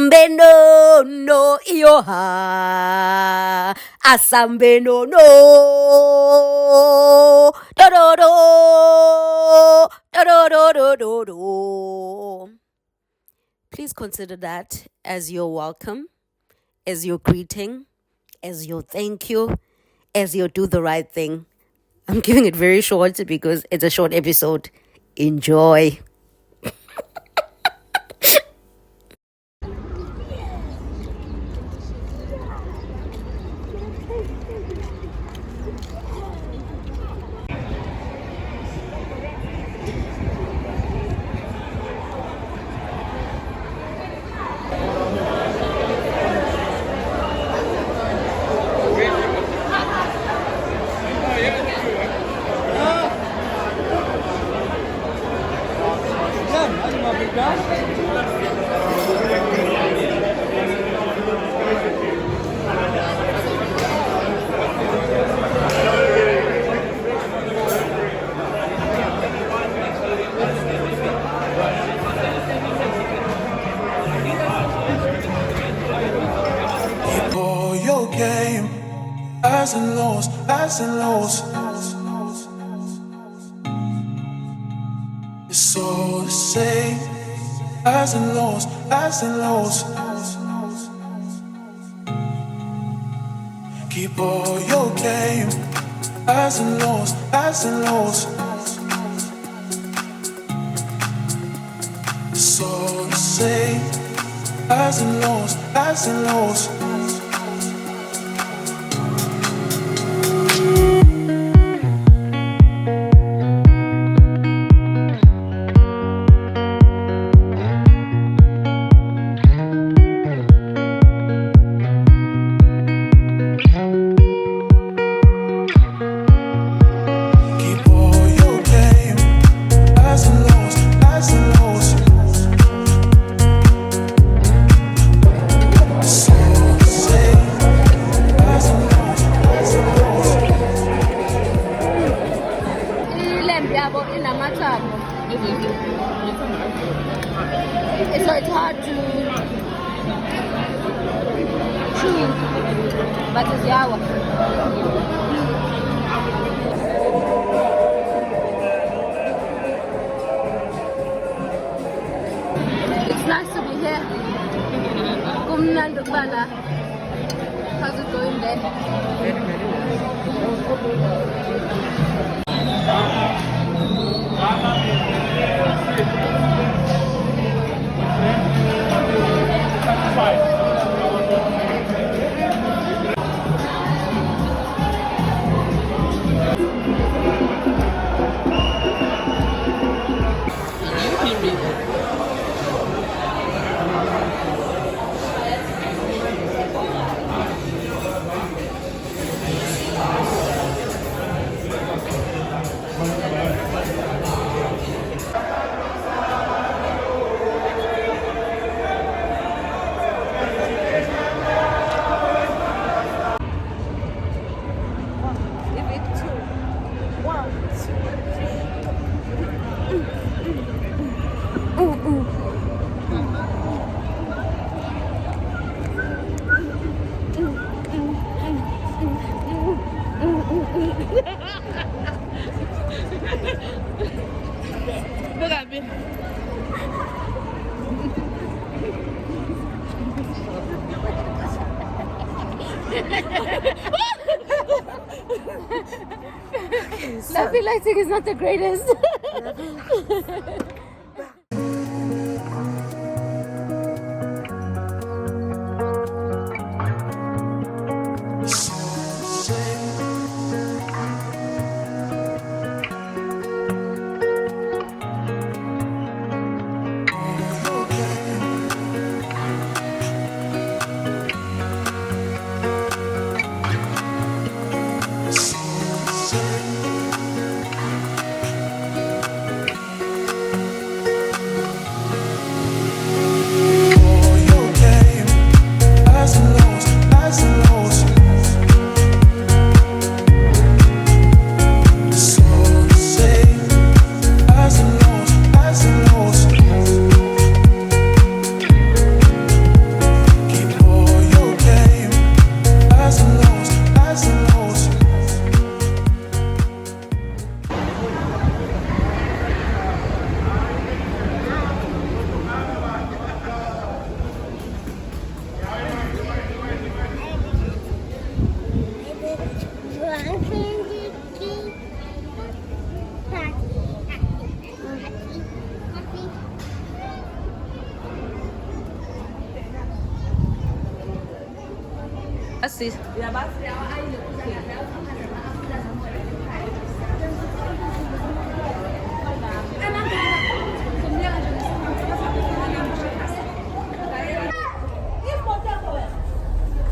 Asambe no iyoha. Asambe no do do do. Please consider that as your welcome, as your greeting, as your thank you, as your do the right thing. I'm giving it very short because it's a short episode. Enjoy. Highs and lows, highs and lows. It's all the same. Highs and lows, highs and lows. Keep all your game. Highs and lows, highs and lows. It's all the same. Highs and lows, highs and lows. So it's hard to chew, but it's yawa. It's nice to be here. How's it going there? Look at me. Laughing lighting is not the greatest.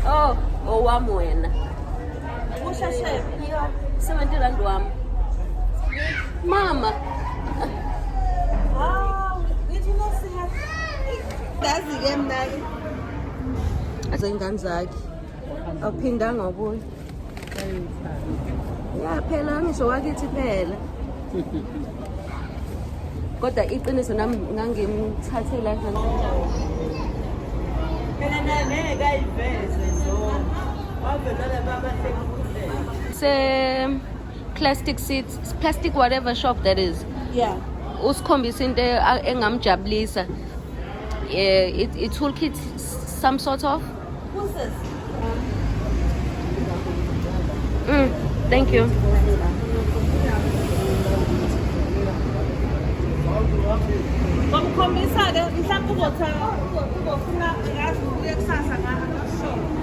Oh, owami wena. Yeah, 70 rand wami. Mama. Azengane zakhe. Awuphindanga ubuye. Ya phela ngisho wakithi phela. Kodwa iqiniso nami ngangimthathela plastic seats, plastic whatever shop that is. Yeah. Usikhombisa into engamjabulisa. It toolkit some sort of. Who's this? Thank you. Ngomkhombisa ke mhlawumbe uzofuna ngazi ukuye kusasa ngaso.